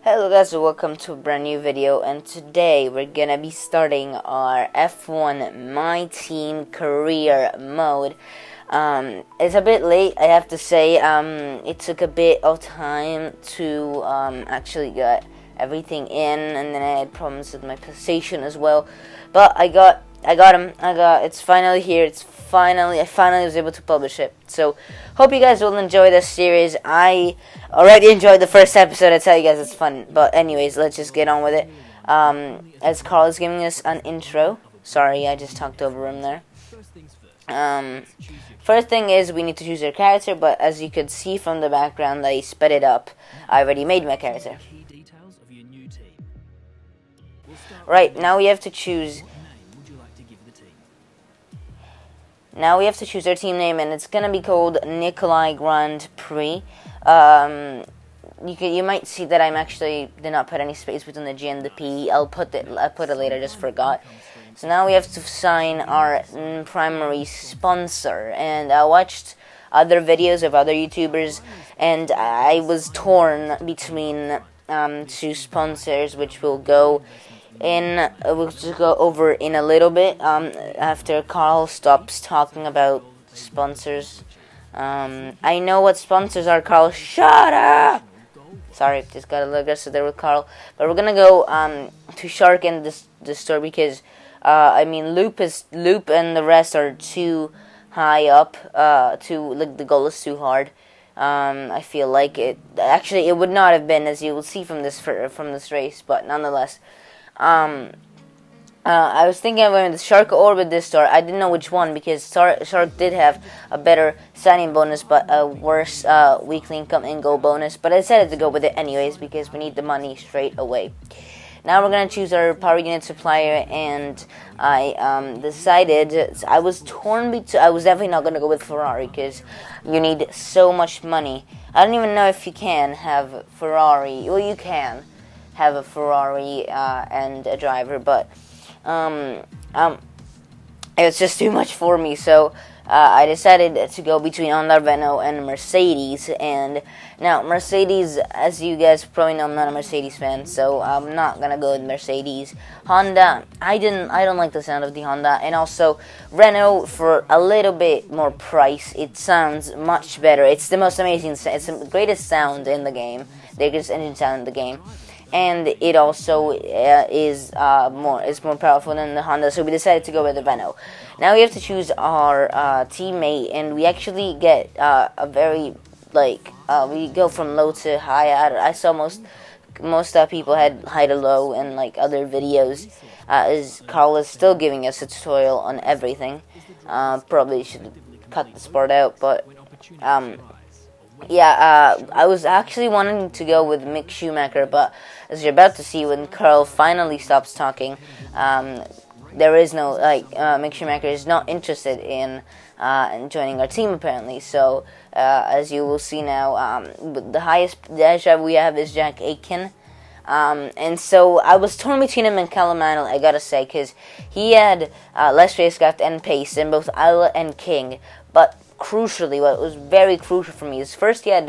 Hello guys, welcome to a brand new video, and today we're gonna be starting our F1 My Team Career Mode. It's a bit late, I have to say. It took a bit of time to actually get everything in, and then I had problems with my PlayStation as well. But I got him. It's finally here. I finally was able to publish it. So, hope you guys will enjoy this series. I already enjoyed the first episode. I tell you guys it's fun. But anyways, let's just get on with it. As Carl is giving us an intro. Sorry, I just talked over him there. First thing is we need to choose our character. But as you could see from the background, I sped it up. I already made my character. Right, now we have to choose. Now we have to choose our team name, and it's gonna be called Nikolai Grand Prix. You might see that I'm actually did not put any space between the G and the P. I'll put it later. Just forgot. So now we have to sign our primary sponsor, and I watched other videos of other YouTubers, and I was torn between two sponsors, which will go. We'll just go over in a little bit after Carl stops talking about sponsors. I know what sponsors are, Carl. Shut up! Sorry, just got a little aggressive there with Carl. But we're gonna go to Shark and this store because Loop and the rest are too high up. The goal is too hard. I feel like it. Actually, it would not have been, as you will see from this race, but nonetheless. I was thinking of going with Shark or with this store. I didn't know which one because Shark did have a better signing bonus but a worse weekly income and goal bonus. But I decided to go with it anyways because we need the money straight away. Now we're going to choose our power unit supplier, and I decided I was torn I was definitely not going to go with Ferrari because you need so much money. I don't even know if you can have Ferrari. Well, you can have a Ferrari and a driver, but it was just too much for me, so I decided to go between Honda, Renault, and Mercedes. And now Mercedes, as you guys probably know, I'm not a Mercedes fan, so I'm not gonna go with Mercedes. Honda, I don't like the sound of the Honda, and also Renault for a little bit more price. It sounds much better. It's the most amazing. It's the greatest sound in the game. The greatest engine sound in the game. And it also is more powerful than the Honda, so we decided to go with the Renault. Now we have to choose our teammate, and we actually get a very we go from low to high. I saw most people had high to low in other videos. As Carl is still giving us a tutorial on everything. Probably should cut this part out, but I was actually wanting to go with Mick Schumacher, but as you're about to see when Carl finally stops talking, there is no, Mick Schumacher is not interested in joining our team apparently. So, as you will see now, the highest dash driver we have is Jack Aitken. And so I was torn between him and Callum Mantle, I gotta say, because he had less racecraft and pace than both Isla and King, but crucially, what was very crucial for me is first he had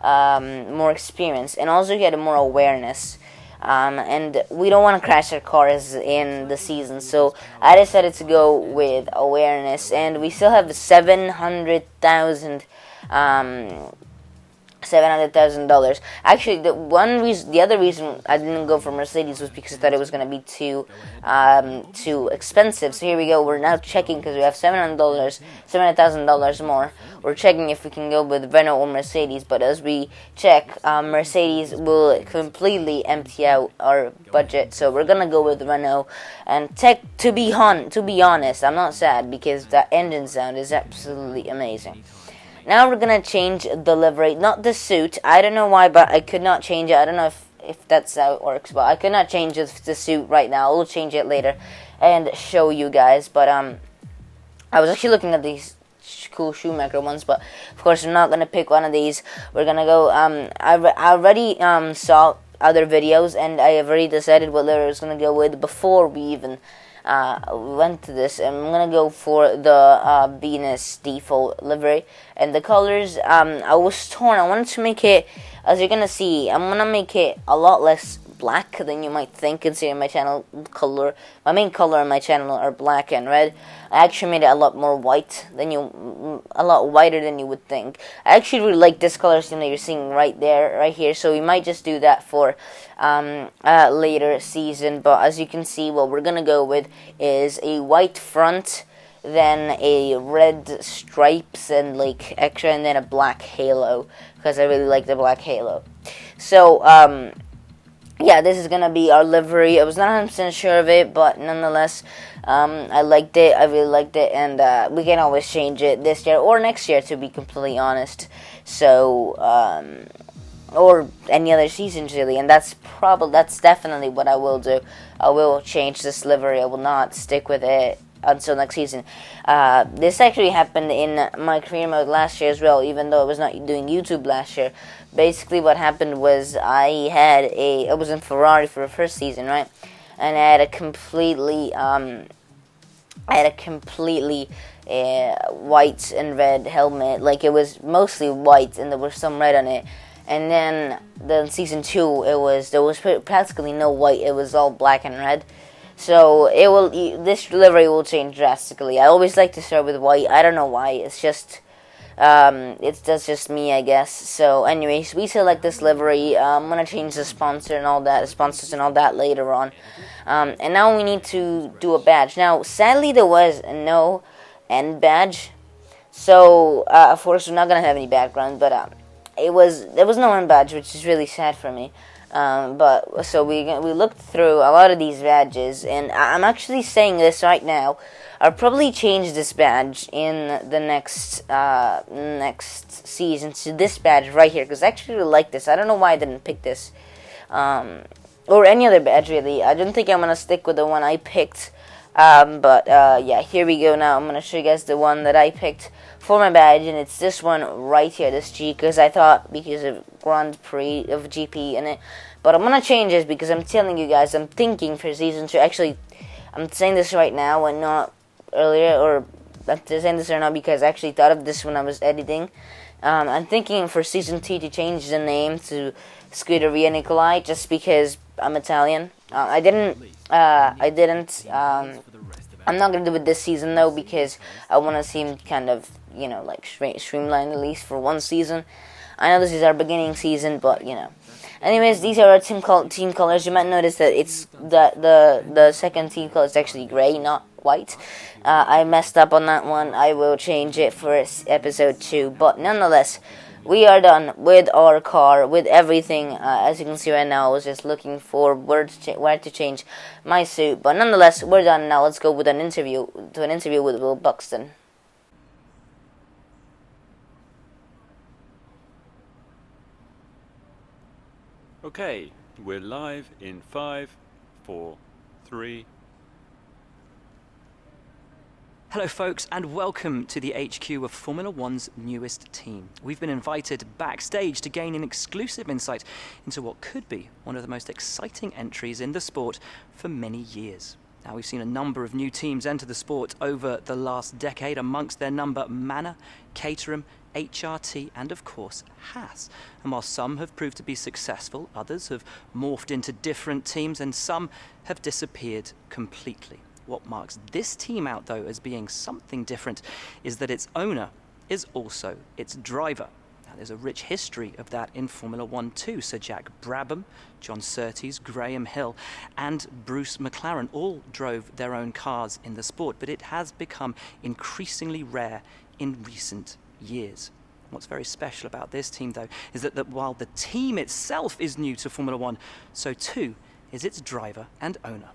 more experience, and also he had more awareness. And we don't want to crash our cars in the season, so I decided to go with awareness, and we still have $700,000. Actually, the other reason I didn't go for Mercedes was because I thought it was going to be too expensive. So here we go. We're now checking because we have $700,000 more. We're checking if we can go with Renault or Mercedes. But as we check, Mercedes will completely empty out our budget. So we're gonna go with Renault. And to be honest, I'm not sad because that engine sound is absolutely amazing. Now we're gonna change the livery, not the suit. I don't know why, but I could not change it. I don't know if that's how it works, but I could not change the suit right now. We'll change it later and show you guys. But I was actually looking at these cool Schumacher ones, but of course we're not gonna pick one of these. We're gonna go. I already saw other videos, and I have already decided what livery I was gonna go with before we even we went to this, and I'm gonna go for the Venus default livery. And the colors, I was torn. I wanted to make it, as you're gonna see, I'm gonna make it a lot less black than you might think, considering my channel color. My main color on my channel are black and red. I actually made it a lot more white than a lot whiter than you would think. I actually really like this color scheme that you're seeing right here. So we might just do that for later season. But as you can see, what we're gonna go with is a white front, then a red stripes and like extra, and then a black halo, because I really like the black halo. So yeah, this is gonna be our livery. I was not 100% sure of it, but nonetheless, I liked it. I really liked it, and we can always change it this year or next year, to be completely honest. So, or any other seasons really, and that's definitely what I will do. I will change this livery. I will not stick with it until next season. This actually happened in my career mode last year as well, even though I was not doing YouTube last year. Basically what happened was I was in Ferrari for the first season, right? And I had a completely white and red helmet. Like, it was mostly white and there was some red on it. And then season 2, there was practically no white. It was all black and red. So this livery will change drastically. I always like to start with white. I don't know why. It's just that's just me, I guess. So anyways, we select this livery. I'm gonna change the sponsors and all that later on. And now we need to do a badge. Now, sadly, there was no end badge, so of course we're not gonna have any background. But there was no end badge, which is really sad for me. But so we looked through a lot of these badges, and I'm actually saying this right now. I'll probably change this badge in the next season to this badge right here, because I actually really like this. I don't know why I didn't pick this, or any other badge really. I don't think I'm gonna stick with the one I picked. But yeah, here we go. Now I'm gonna show you guys the one that I picked for my badge, and it's this one right here, this G, because I thought, because of Grand Prix of GP in it. But I'm gonna change this because I'm telling you guys, I'm thinking for season 2. Actually, I'm saying this right now and not earlier, or I'm saying this right now because I actually thought of this when I was editing. I'm thinking for season 2 to change the name to Scuderia Nicolai, just because I'm Italian. I'm not gonna do it this season though, because I want to seem kind of, like streamlined, at least for one season. I know this is our beginning season, but Anyways, these are our team colors. You might notice that it's the second team color is actually gray, not white. I messed up on that one. I will change it for episode 2. But nonetheless, we are done with our car, with everything. As you can see right now, I was just looking for where to change my suit. But nonetheless, we're done now. Let's go with an interview with Will Buxton. Okay, we're live in 5, 4, 3. Hello folks, and welcome to the HQ of Formula One's newest team. We've been invited backstage to gain an exclusive insight into what could be one of the most exciting entries in the sport for many years. Now, we've seen a number of new teams enter the sport over the last decade, amongst their number Manor, Caterham, HRT and of course Haas. And while some have proved to be successful, others have morphed into different teams and some have disappeared completely. What marks this team out though as being something different is that its owner is also its driver. Now, there's a rich history of that in Formula 1 too. Sir Jack Brabham, John Surtees, Graham Hill and Bruce McLaren all drove their own cars in the sport, but it has become increasingly rare in recent years. What's very special about this team though is that while the team itself is new to Formula 1, so too is its driver and owner.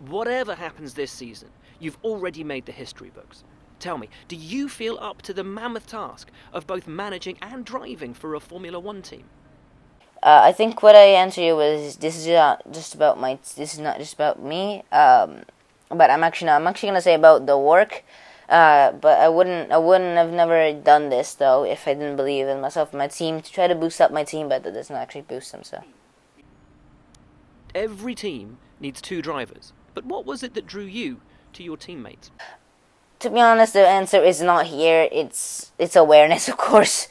Whatever happens this season, you've already made the history books. Tell me, do you feel up to the mammoth task of both managing and driving for a Formula 1 team? I think what I answered you was, this is not just about me. But I'm actually gonna say about the work. But I wouldn't have never done this though if I didn't believe in myself and my team, to try to boost up my team, but that doesn't actually boost them. So every team needs 2 drivers. But what was it that drew you to your teammates? To be honest, the answer is not here. It's awareness, of course.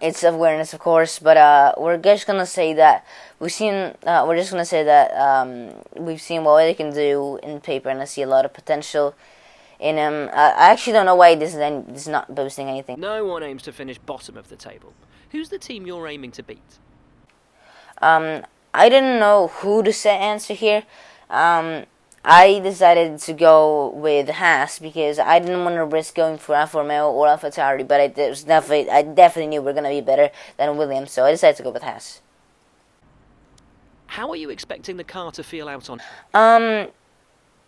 It's awareness, of course. But we're just gonna say that we've seen. We're just gonna say that we've seen what they can do in paper, and I see a lot of potential in him. I actually don't know why this is not boasting anything. No one aims to finish bottom of the table. Who's the team you're aiming to beat? I didn't know who to say answer here. I decided to go with Haas because I didn't want to risk going for Alfa Romeo or AlphaTauri, but I definitely knew we were gonna be better than Williams, so I decided to go with Haas. How are you expecting the car to feel out on?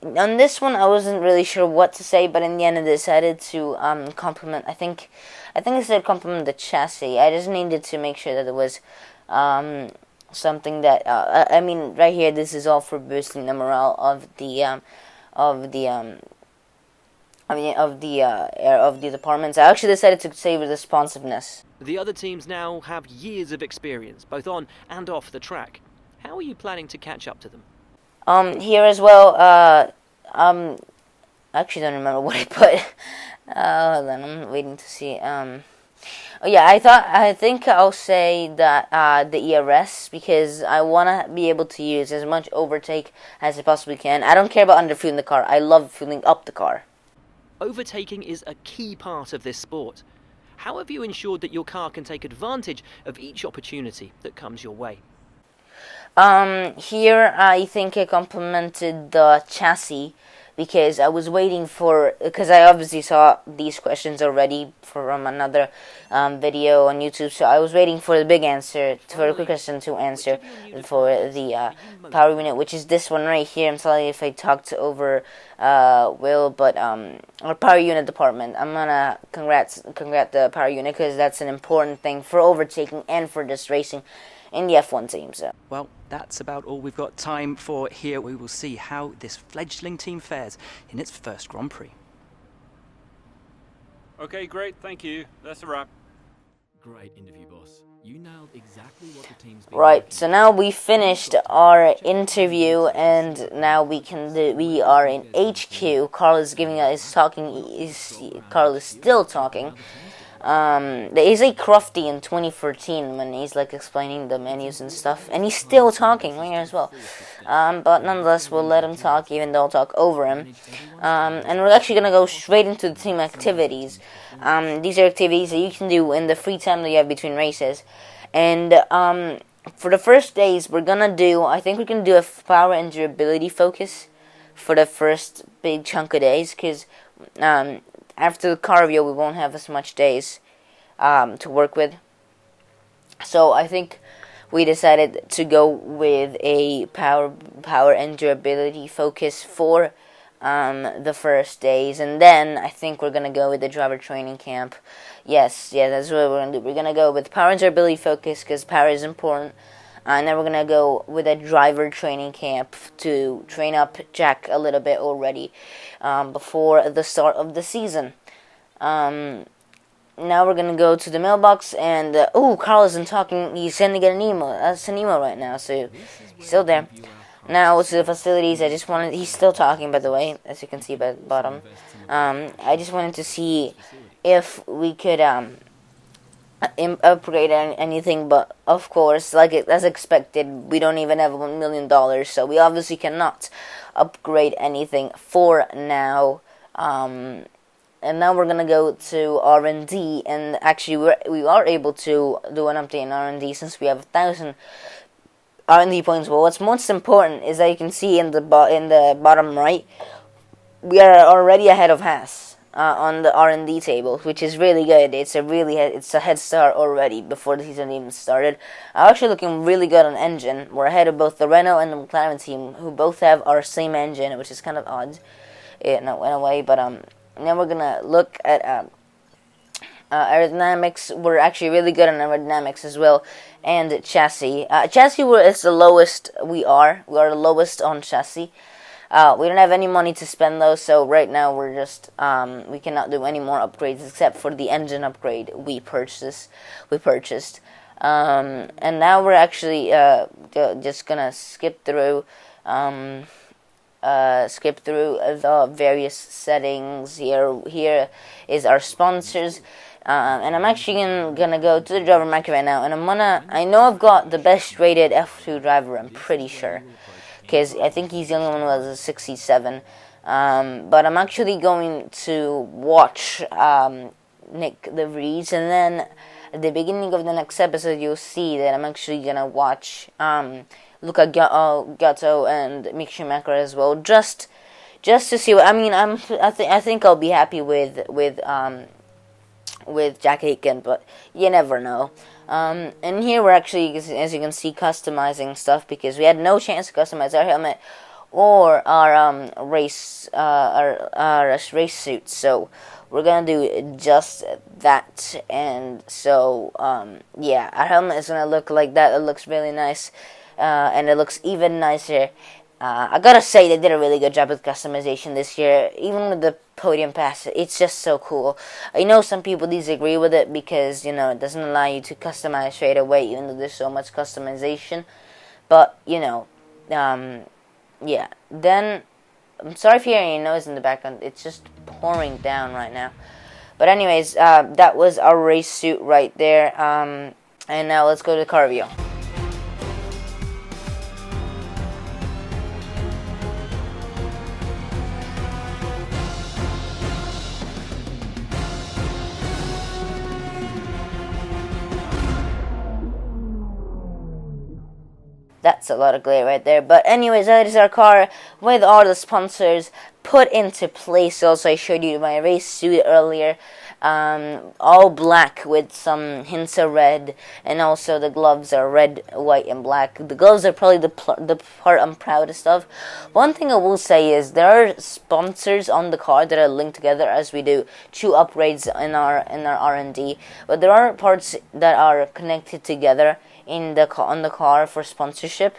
On this one, I wasn't really sure what to say, but in the end, I decided to compliment. I think I said compliment the chassis. I just needed to make sure that it was something that I mean, right here, this is all for boosting the morale of the departments. I actually decided to save responsiveness. The other teams now have years of experience, both on and off the track. How are you planning to catch up to them? Here as well, I actually don't remember what I put. Hold on, I'm waiting to see. Oh yeah, I think I'll say that the ERS, because I wanna be able to use as much overtake as I possibly can. I don't care about underfueling the car. I love fueling up the car. Overtaking is a key part of this sport. How have you ensured that your car can take advantage of each opportunity that comes your way? Here I think I complimented the chassis because I was waiting because I obviously saw these questions already from another video on YouTube, so I was waiting for the big answer, for the quick question to answer for the power unit, which is this one right here. I'm sorry if I talked over Will, but our power unit department, I'm gonna congrat the power unit because that's an important thing for overtaking and for just racing in the F1 team. So. Well, that's about all we've got time for here. We will see how this fledgling team fares in its first Grand Prix. Okay, great, thank you. That's a wrap. Great interview, boss. You nailed exactly what the team's been Right, so now we finished our interview, and now we are in HQ. Carl is Carl is still talking. There is a Crofty in 2014 when he's like explaining the menus and stuff, and he's still talking right here as well. But nonetheless, we'll let him talk, even though I'll talk over him. And we're actually gonna go straight into the team activities. These are activities that you can do in the free time that you have between races. And for the first days, I think we can do a power and durability focus for the first big chunk of days, because after the cardio, we won't have as much days to work with. So I think we decided to go with a power and durability focus for the first days, and then I think we're gonna go with the driver training camp. Yes, that's what we're gonna do. We're gonna go with power and durability focus because power is important. And then we're going to go with a driver training camp to train up Jack a little bit already before the start of the season. Now we're going to go to the mailbox, and Carl isn't talking. He's sending an email. That's an email right now, so he's still there. Now to the facilities. He's still talking, by the way, as you can see by the bottom. I just wanted to see if we could upgrade anything, but of course, as expected, we don't even have $1 million, so we obviously cannot upgrade anything for now. And now we're gonna go to R&D, and actually we are able to do an update in R&D since we have 1,000 R&D points. But what's most important is that you can see in the bottom right, we are already ahead of Haas. On the R&D table, which is really good. It's a head start already before the season even started. Actually looking really good on engine. We're ahead of both the Renault and the McLaren team, who both have our same engine, which is kind of odd in a way. But now we're gonna look at aerodynamics. We're actually really good on aerodynamics as well, and chassis. Chassis is the lowest we are. We are the lowest on chassis. We don't have any money to spend though, so right now we're just we cannot do any more upgrades except for the engine upgrade we purchased. And now we're actually just gonna skip through skip through the various settings. Here is our sponsors. And I'm actually gonna go to the driver market right now, and I know I've got the best rated F2 driver, I'm pretty sure, because I think he's the only one who has a 67, but I'm actually going to watch Nick the Vries, and then at the beginning of the next episode you'll see that I'm actually gonna watch Luca Gatto and Mick Schumacher as well, just to see what I mean. I think I'll be happy with Jack Aiken, but you never know. And here we're actually, as you can see, customizing stuff, because we had no chance to customize our helmet or our race suits, so we're gonna do just that. And so yeah, our helmet is gonna look like that. It looks really nice, and it looks even nicer. I gotta say, they did a really good job with customization this year, even with the podium pass. It's just so cool. I know some people disagree with it because, you know, it doesn't allow you to customize straight away, even though there's so much customization. But, you know, yeah. Then, I'm sorry if you hear any noise in the background. It's just pouring down right now. But anyways, that was our race suit right there. And now let's go to the car review. That's a lot of glare right there. But anyways, that is our car with all the sponsors put into place. Also, I showed you my race suit earlier. All black with some hints of red. And also the gloves are red, white, and black. The gloves are probably the part I'm proudest of. One thing I will say is there are sponsors on the car that are linked together, as we do 2 upgrades in our R&D. But there are parts that are connected together on the car for sponsorship.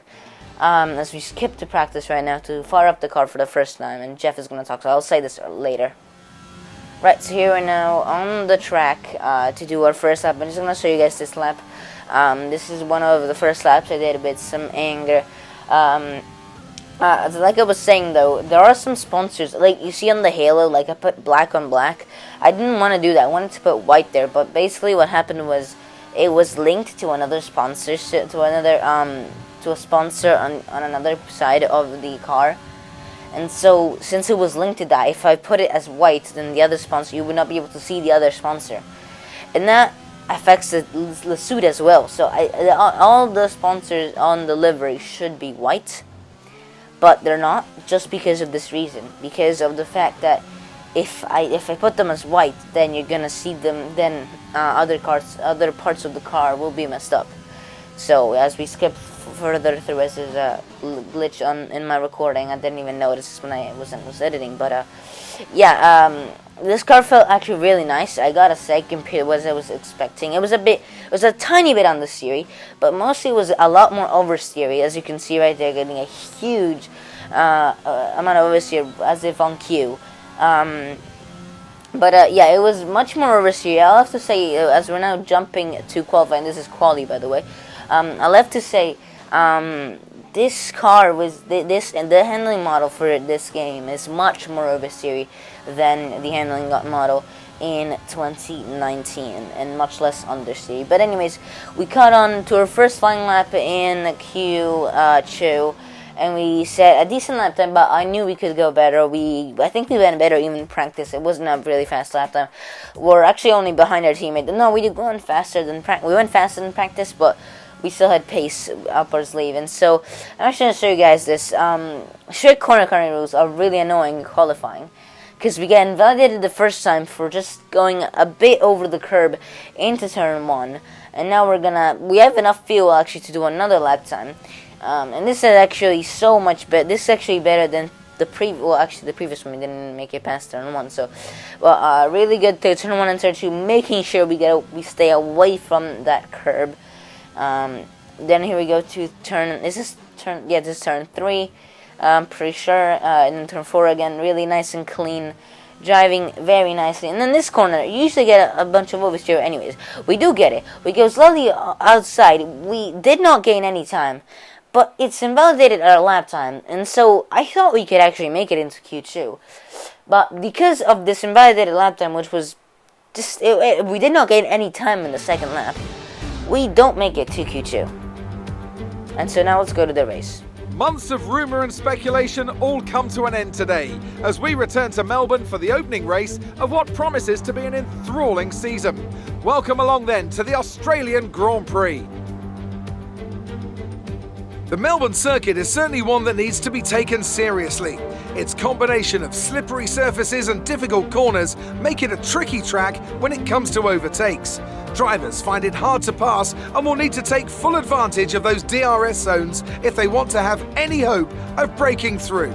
As we skip to practice right now to fire up the car for the first time, and Jeff is going to talk, so I'll say this later. Right, so here we're now on the track to do our first lap. I'm just going to show you guys this lap. This is one of the first laps I did with some anger. Like I was saying though, there are some sponsors, like you see on the halo, like I put black on black. I didn't want to do that, I wanted to put white there, but basically what happened was it was linked to another sponsorship, to a sponsor on another side of the car. And so, since it was linked to that, if I put it as white, then the other sponsor, you would not be able to see the other sponsor. And that affects the suit as well. So, all the sponsors on the livery should be white, but they're not, just because of this reason. Because of the fact that if I put them as white, then you're gonna see them, then other parts of the car will be messed up. So as we skip further through, as there's a glitch in my recording, I didn't even notice when I was editing. But yeah, this car felt actually really nice, I gotta say, compared to what I was expecting. It was a tiny bit on the steering, but mostly it was a lot more oversteery. As you can see right there, getting a huge amount of oversteer, as if on cue. But yeah, it was much more oversteer. I'll have to say, as we're now jumping to qualifying, this is quali, by the way. I'll have to say, this car was and the handling model for this game is much more oversteery than the handling model in 2019, and much less understeery. But anyways, we caught on to our first flying lap in Q2. And we set a decent lap time, but I knew we could go better. I think we went better even in practice. It wasn't a really fast lap time. We're actually only behind our teammate. No, we went faster than we went faster than practice, but we still had pace up our sleeve. And so I'm actually going to show you guys this. Strict corner cutting rules are really annoying in qualifying, because we got invalidated the first time for just going a bit over the curb into turn 1, and now we have enough fuel actually to do another lap time. And this is actually so much better. This is actually better than the previous one. We didn't make it past turn 1. So, well, really good to turn 1 and turn 2, making sure we stay away from that curb. Then here we go to turn. This is turn 3. I'm pretty sure. And then turn 4 again. Really nice and clean. Driving very nicely. And then this corner, you usually get a bunch of oversteer anyways. We do get it. We go slowly outside. We did not gain any time. but it's invalidated our lap time, and so I thought we could actually make it into Q2. But because of this invalidated lap time, which was just, we did not gain any time in the second lap, we don't make it to Q2. And so now let's go to the race. Months of rumour and speculation all come to an end today as we return to Melbourne for the opening race of what promises to be an enthralling season. Welcome along then to the Australian Grand Prix. The Melbourne circuit is certainly one that needs to be taken seriously. Its combination of slippery surfaces and difficult corners make it a tricky track when it comes to overtakes. Drivers find it hard to pass and will need to take full advantage of those DRS zones if they want to have any hope of breaking through.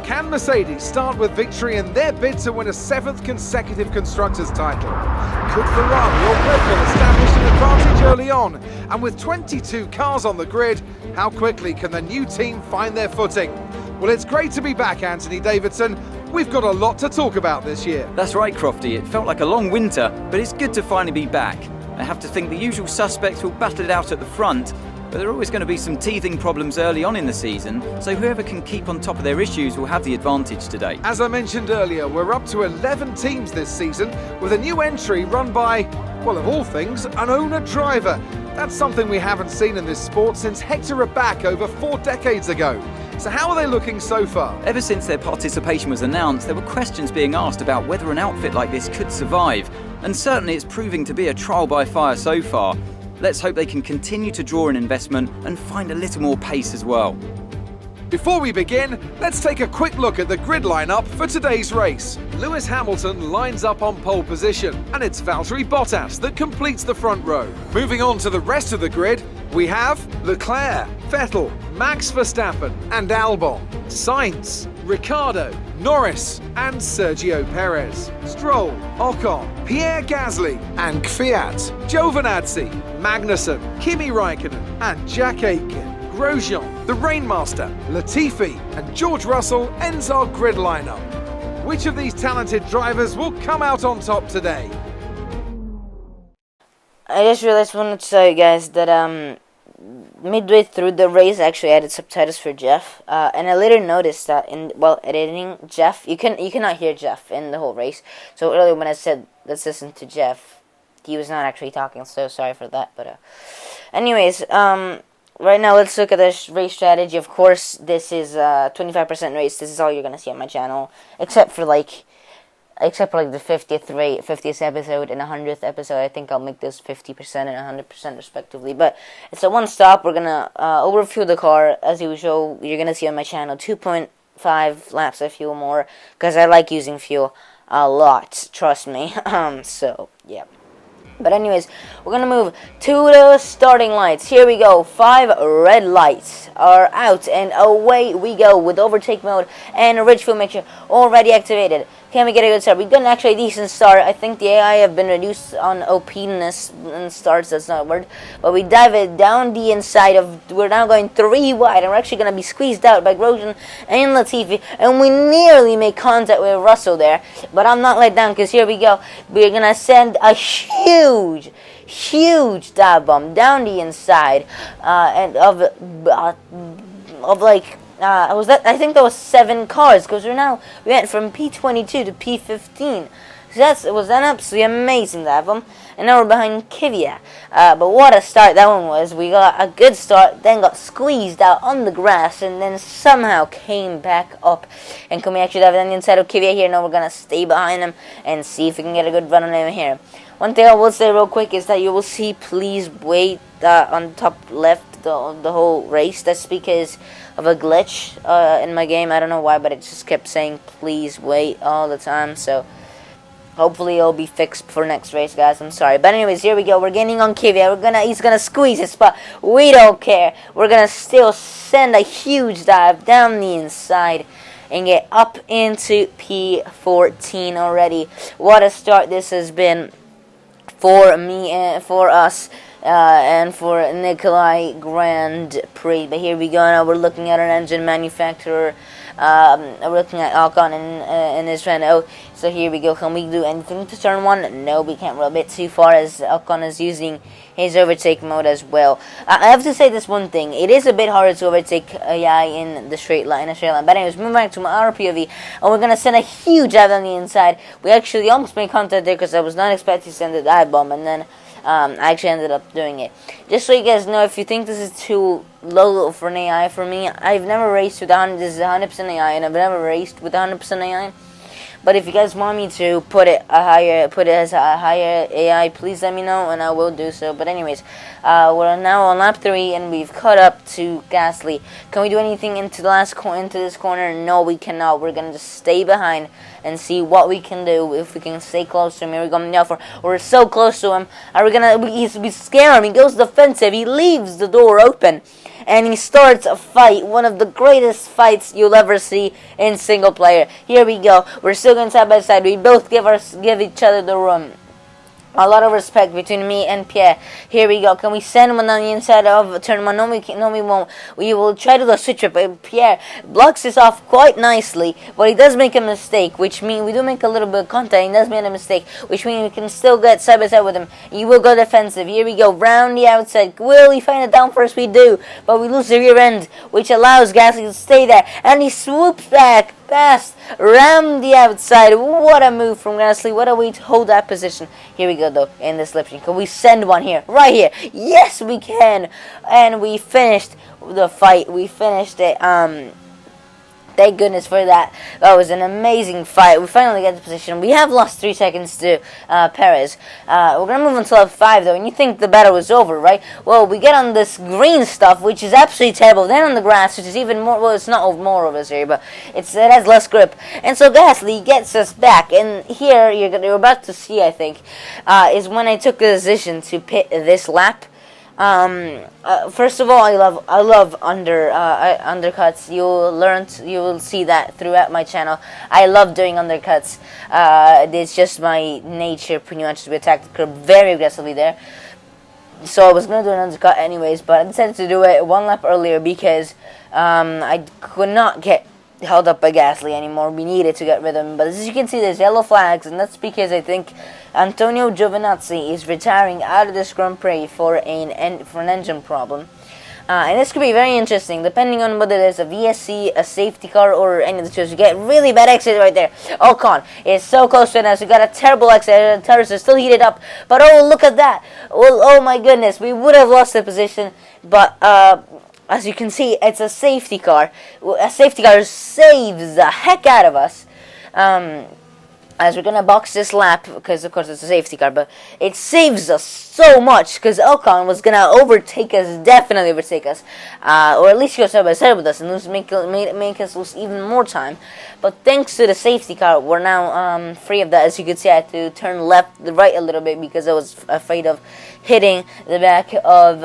Can Mercedes start with victory in their bid to win a 7th consecutive Constructors' title? Could Ferrari or Red Bull establish an advantage early on? And with 22 cars on the grid, how quickly can the new team find their footing? Well, it's great to be back, Anthony Davidson. We've got a lot to talk about this year. That's right, Crofty. It felt like a long winter, but it's good to finally be back. I have to think the usual suspects will battle it out at the front, but there are always going to be some teething problems early on in the season, so whoever can keep on top of their issues will have the advantage today. As I mentioned earlier, we're up to 11 teams this season, with a new entry run by, well, of all things, an owner-driver. That's something we haven't seen in this sport since Hector Raback over 4 decades ago. So how are they looking so far? Ever since their participation was announced, there were questions being asked about whether an outfit like this could survive, and certainly it's proving to be a trial by fire so far. Let's hope they can continue to draw in investment and find a little more pace as well. Before we begin, let's take a quick look at the grid lineup for today's race. Lewis Hamilton lines up on pole position, and it's Valtteri Bottas that completes the front row. Moving on to the rest of the grid, we have Leclerc, Vettel, Max Verstappen and Albon, Sainz, Ricciardo, Norris and Sergio Perez, Stroll, Ocon, Pierre Gasly and Kvyat, Giovinazzi, Magnussen, Kimi Raikkonen and Jack Aitken. Grosjean, the Rainmaster, Latifi and George Russell ends our grid lineup. Which of these talented drivers will come out on top today? I just realized I wanted to tell you guys that midway through the race I actually added subtitles for Jeff, and I later noticed that while editing Jeff, you cannot hear Jeff in the whole race. So earlier when I said let's listen to Jeff, he was not actually talking, so sorry for that. But anyways, right now let's look at the race strategy. Of course, this is a 25% race. This is all you're gonna see on my channel, except for the 50th episode and 100th episode. I think I'll make this 50% and 100% respectively. But it's a one-stop. We're gonna overfuel the car as usual. You're gonna see on my channel 2.5 laps of fuel more because I like using fuel a lot. Trust me. So yeah. But anyways, we're gonna move to the starting lights. Here we go. 5 red lights are out, and away we go with overtake mode and a rich fuel mixture already activated. Can we get a good start? We got an actually decent start. I think the AI have been reduced on OP-ness and starts. That's not a word. But we dive it down the inside of. We're now going 3 wide, and we're actually going to be squeezed out by Grosjean and Latifi. And we nearly make contact with Russell there. But I'm not let down because here we go. We're going to send a huge dive bomb down the inside and of like. I think that was 7 cars because we went from P22 to P15. So it was an absolutely amazing dive bomb. And now we're behind Kvyat. But what a start that one was. We got a good start, then got squeezed out on the grass, and then somehow came back up. And can we actually dive on the inside of Kvyat here? No, we're going to stay behind him and see if we can get a good run on him here. One thing I will say real quick is that you will see please wait on top left the whole race. That's because of a glitch in my game. I don't know why, but it just kept saying please wait all the time. So hopefully it'll be fixed for next race, guys. I'm sorry. But anyways, here we go. We're gaining on Kvyat. He's gonna squeeze his spot. We don't care. We're gonna still send a huge dive down the inside and get up into P14 already. What a start this has been for me and for us. And for Nikolai Grand Prix. But here we go now. We're looking at an engine manufacturer We're looking at Ocon in this Renault. So here we go. Can we do anything to turn 1? No, we can't roll a bit too far as Ocon is using his overtake mode as well. I have to say this one thing. It is a bit harder to overtake AI in the straight line. But anyways, moving back to our POV. And we're going to send a huge dive on the inside. We actually almost made contact there because I was not expecting to send a dive bomb. And then I actually ended up doing it. Just so you guys know, if you think this is too low for an AI for me, I've never raced with this is 100% AI, and I've never raced with 100% AI. But if you guys want me to put it as a higher AI, please let me know, and I will do so. But anyways, we're now on lap 3, and we've caught up to Gasly. Can we do anything into this corner? No, we cannot. We're gonna just stay behind and see what we can do if we can stay close to him. Here we go now we're so close to him. Are we gonna? We scare him. He goes defensive. He leaves the door open. And he starts a fight, one of the greatest fights you'll ever see in single player. Here we go. We're still going side by side. We both give each other the room. A lot of respect between me and Pierre. Here we go. Can we send one on the inside of turn 1? No, we won't. We will try to do a switch up. Pierre blocks this off quite nicely, but he does make a mistake, which means we do make a little bit of contact. He does make a mistake, which means we can still get side by side with him. He will go defensive. Here we go. Round the outside. Will we find it down first? We do, but we lose the rear end, which allows Gasly to stay there, and he swoops back past around the outside. What a move from Gasly. What a way to hold that position. Here we go though, in the slipstream. Can we send one here? Right here. Yes, we can. And we finished the fight. We finished it. Thank goodness for that. That was an amazing fight. We finally get the position. We have lost 3 seconds to Perez. We're going to move on to lap 5, though, and you think the battle was over, right? Well, we get on this green stuff, which is absolutely terrible. Then on the grass, which is even more, well, it's not more over here, but it has less grip. And so Gasly gets us back. And here, you're about to see, I think, is when I took the decision to pit this lap. First of all, I love undercuts. You will see that throughout my channel. I love doing undercuts. It's just my nature, pretty much, to attack the curb very aggressively there. So I was gonna do an undercut anyways, but I decided to do it 1 lap earlier because I could not get held up by Gasly anymore. We needed to get rid of him, but as you can see, there's yellow flags, and that's because I think Antonio Giovinazzi is retiring out of this Grand Prix for an engine problem. And this could be very interesting, depending on whether there's a VSC, a safety car, or any of the two. You get really bad exit right there. Ocon is so close to us. We got a terrible exit. The tires are still heated up. But oh, look at that. Oh my goodness. We would have lost the position. But as you can see, it's a safety car. A safety car saves the heck out of us. As we're gonna box this lap, because of course it's a safety car, but it saves us so much, because Ocon was gonna definitely overtake us, or at least go side by side with us and make us lose even more time. But thanks to the safety car, we're now free of that. As you can see, I had to turn right a little bit because I was afraid of hitting the back of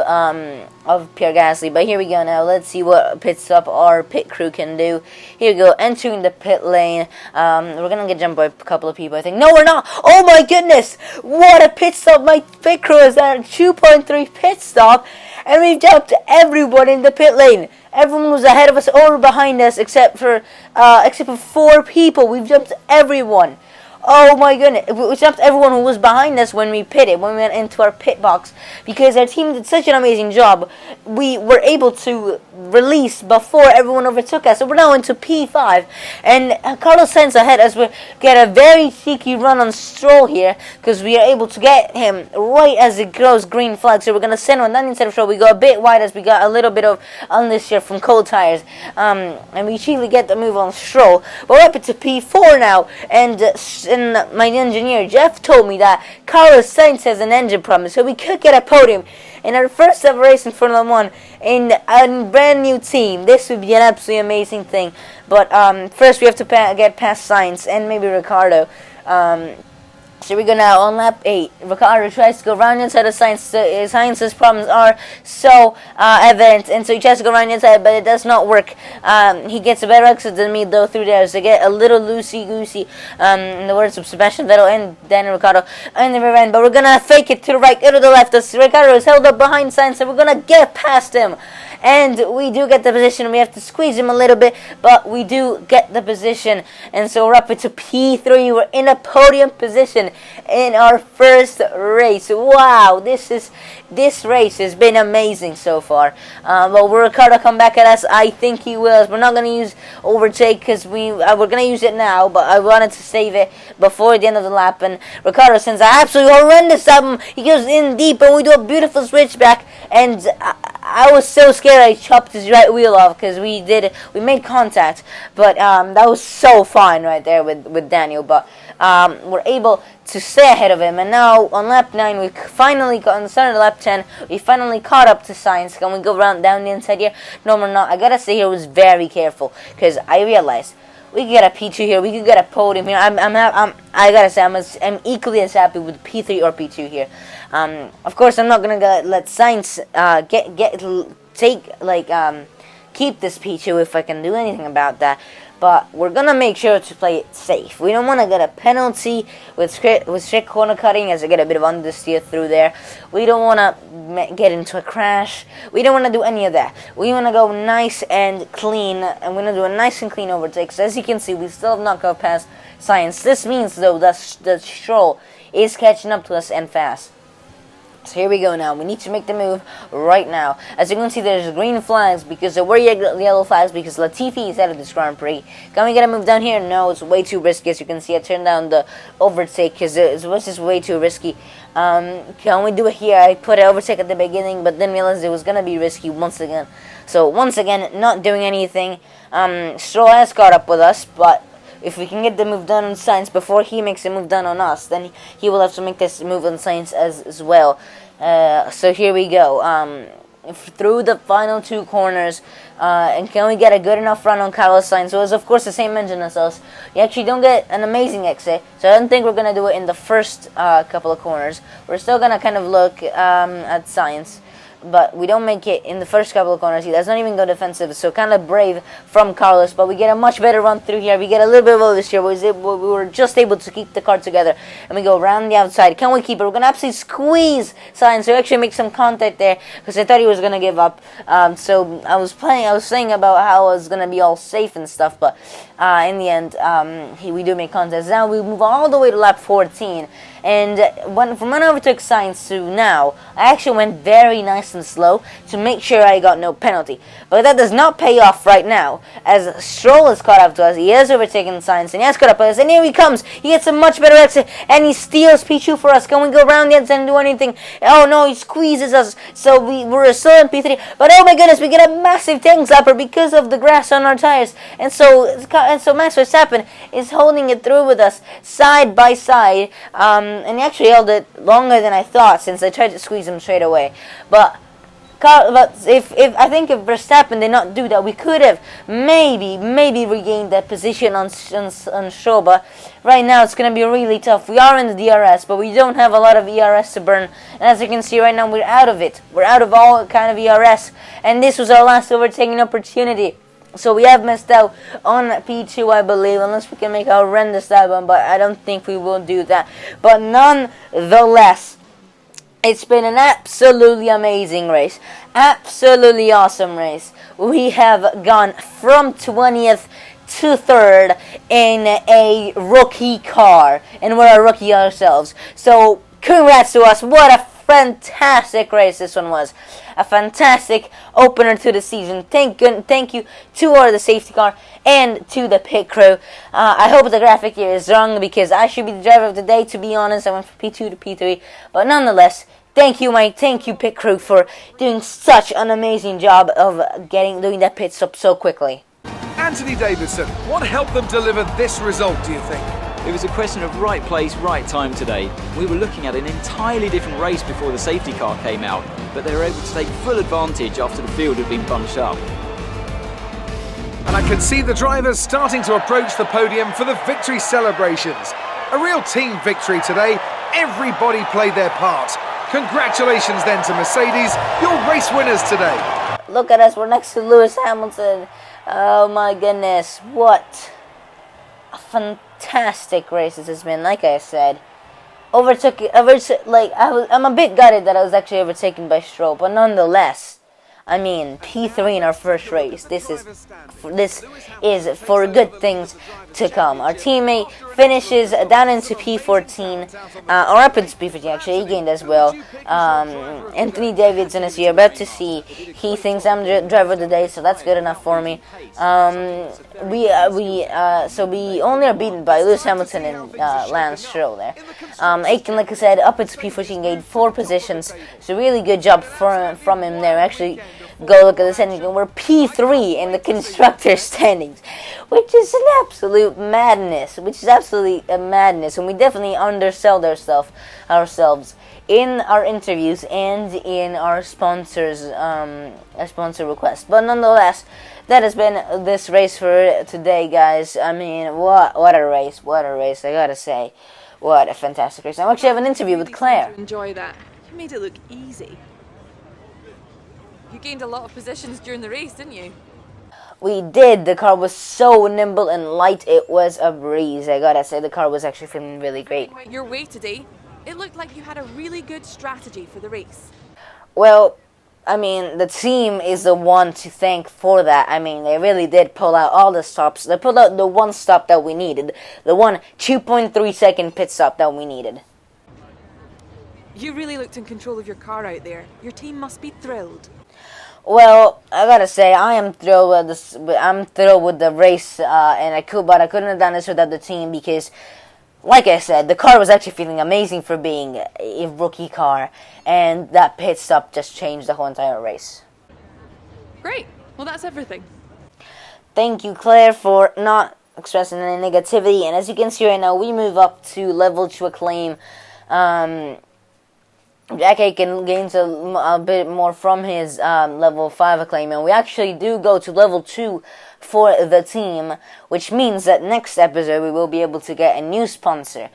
Pierre Gasly. But here we go now. Let's see what pit stop our pit crew can do. Here we go, entering the pit lane. We're gonna get jumped by a couple of people, I think. No, we're not. Oh my goodness! What a pit stop! My pit crew is at a 2.3 pit stop, and we've jumped everyone in the pit lane. Everyone was ahead of us or behind us, except for 4 people. We've jumped everyone. Oh my goodness. We jumped everyone who was behind us when we pitted, when we went into our pit box. Because our team did such an amazing job. We were able to release before everyone overtook us. So we're now into P5. And Carlos Sainz ahead as we get a very cheeky run on Stroll here. Because we are able to get him right as it goes green flag. So we're going to send one down instead of Stroll. We go a bit wide as we got a little bit of on this here from cold tires. And we cheaply get the move on Stroll. But we're up to P4 now. And my engineer Jeff told me that Carlos Sainz has an engine problem, so we could get a podium in our first ever race in Formula 1 in a brand new team. This would be an absolutely amazing thing. But first we have to get past Sainz and maybe Ricardo. So we go now on lap 8. Ricardo tries to go round inside of Sainz. Sainz's problems are so evident, and so he tries to go round inside, but it does not work. He gets a better exit than me though through there, so they get a little loosey-goosey, in the words of Sebastian Vettel and Daniel Ricciardo in the rear end. But we're gonna fake it to the right, go to the left. As Ricardo is held up behind Sainz, and we're gonna get past him. and we do get the position. We have to squeeze him a little bit, but we do get the position, and so we're up into P3. We're in a podium position in our first race. Wow, this race has been amazing so far. Well, will Ricardo come back at us? I think he will. We're not going to use overtake because we're going to use it now, but I wanted to save it before the end of the lap. And Ricardo sends an absolutely horrendous album. He goes in deep, and we do a beautiful switchback. And I was so scared I chopped his right wheel off because we made contact. But that was so fine right there with Daniel. But we're able to stay ahead of him, and now on lap 9 we finally got on the start of lap 10. We finally caught up to Sainz. Can we go down the inside here? No, we're not. I gotta say here, was very careful because I realized we could get a P2 here. We could get a podium here. I gotta say I'm equally as happy with P3 or P2 here. Of course, I'm not gonna let Sainz keep this P2 if I can do anything about that. But we're going to make sure to play it safe. We don't want to get a penalty with strict corner cutting as I get a bit of understeer through there. We don't want to get into a crash. We don't want to do any of that. We want to go nice and clean. And we're going to do a nice and clean overtake. So as you can see, we still have not got past Sainz. This means, though, that Stroll is catching up to us and fast. So here we go now. We need to make the move right now. As you can see, there's green flags because there were yellow flags because Latifi is out of this Grand Prix. Can we get a move down here? No, it's way too risky. As you can see, I turned down the overtake because it was just way too risky. Can we do it here? I put an overtake at the beginning, but then realized it was going to be risky once again. So once again, not doing anything. Stroll has caught up with us, but if we can get the move done on Sainz before he makes a move done on us, then he will have to make this move on Sainz as well. So here we go. Through the final 2 corners, and can we get a good enough run on Carlos Sainz? So it's of course the same engine as us. You actually don't get an amazing exit, so I don't think we're going to do it in the first couple of corners. We're still going to kind of look at Sainz. But we don't make it in the first couple of corners. He does not even go defensive, so kind of brave from Carlos. But we get a much better run through here. We get a little bit of oversteer. We were just able to keep the car together, and we go around the outside. Can we keep it? We're gonna absolutely squeeze Sainz. So actually make some contact there because I thought he was gonna give up. So I was saying about how I was gonna be all safe and stuff, but in the end, we do make contact. Now we move all the way to lap 14. And from when I overtook Sainz to now, I actually went very nice and slow to make sure I got no penalty. But that does not pay off right now, as Stroll has caught up to us. He has overtaken Sainz, and he has caught up with us. And here he comes. He gets a much better exit, and he steals P2 for us. Can we go around the outside and do anything? Oh no, he squeezes us. So we're still in P3. But oh my goodness, we get a massive tank slapper because of the grass on our tires. And so Max Verstappen is holding it through with us side by side. And he actually held it longer than I thought since I tried to squeeze him straight away. But if I think if Verstappen did not do that, we could have maybe regained that position on Stroll. But right now it's going to be really tough. We are in the DRS, but we don't have a lot of ERS to burn. And as you can see right now, we're out of it. We're out of all kind of ERS. And this was our last overtaking opportunity. So we have missed out on P2, I believe, unless we can make a horrendous that one, but I don't think we will do that. But nonetheless, it's been an absolutely amazing race. Absolutely awesome race. We have gone from 20th to 3rd in a rookie car, and we're a rookie ourselves. So congrats to us. What a fantastic race this one was. A fantastic opener to the season. Thank you to the safety car and to the pit crew. I hope the graphic here is wrong because I should be the driver of the day, to be honest. I went from P2 to P3. But nonetheless, thank you pit crew for doing such an amazing job of doing that pit stop so quickly. Anthony Davidson, what helped them deliver this result, do you think? It was a question of right place, right time today. We were looking at an entirely different race before the safety car came out, but they were able to take full advantage after the field had been bunched up. And I can see the drivers starting to approach the podium for the victory celebrations. A real team victory today. Everybody played their part. Congratulations then to Mercedes, your race winners today. Look at us, we're next to Lewis Hamilton. Oh my goodness, what a fantastic race this has been. Like I said, I'm a bit gutted that I was actually overtaken by Stroll, but nonetheless, I mean, P3 in our first race. This is for good things to come. Our teammate finishes down into P14, or up into P14 actually. He gained as well. Anthony Davidson is here. About to see. He thinks I'm the driver of the day, so that's good enough for me. So we only are beaten by Lewis Hamilton and Lance Stroll there. Aiken, like I said, up into P14, gained 4 positions. So really good job from him there. Actually, go look at the standings. We're P3 in the constructor standings, which is an absolute madness. And we definitely undersold ourselves in our interviews and in our sponsors' sponsor request. But nonetheless, that has been this race for today, guys. I mean, what a race! I gotta say, what a fantastic race. I actually have an interview with Claire. Enjoy that. You made it look easy. You gained a lot of positions during the race, didn't you? We did. The car was so nimble and light, it was a breeze. I gotta say, the car was actually feeling really great. Your way today, it looked like you had a really good strategy for the race. Well, I mean, the team is the one to thank for that. I mean, they really did pull out all the stops. They pulled out the one stop that we needed. The one 2.3 second pit stop that we needed. You really looked in control of your car out there. Your team must be thrilled. Well, I gotta say, I am thrilled with this. I'm thrilled with the race, but I couldn't have done this without the team because, like I said, the car was actually feeling amazing for being a rookie car, and that pit stop just changed the whole entire race. Great. Well, that's everything. Thank you, Claire, for not expressing any negativity. And as you can see right now, we move up to level 2 acclaim. Jack Aiken gains a bit more from his level 5 acclaim, and we actually do go to level 2 for the team, which means that next episode we will be able to get a new sponsor.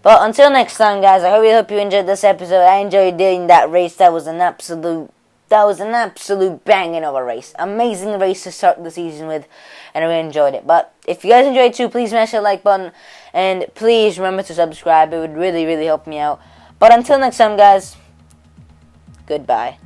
But until next time, guys, I hope you enjoyed this episode. I enjoyed doing that race. That was an absolute banging of a race. Amazing race to start the season with, and I really enjoyed it. But if you guys enjoyed it too, please smash that like button, and please remember to subscribe. It would really, really help me out. But until next time, guys, goodbye.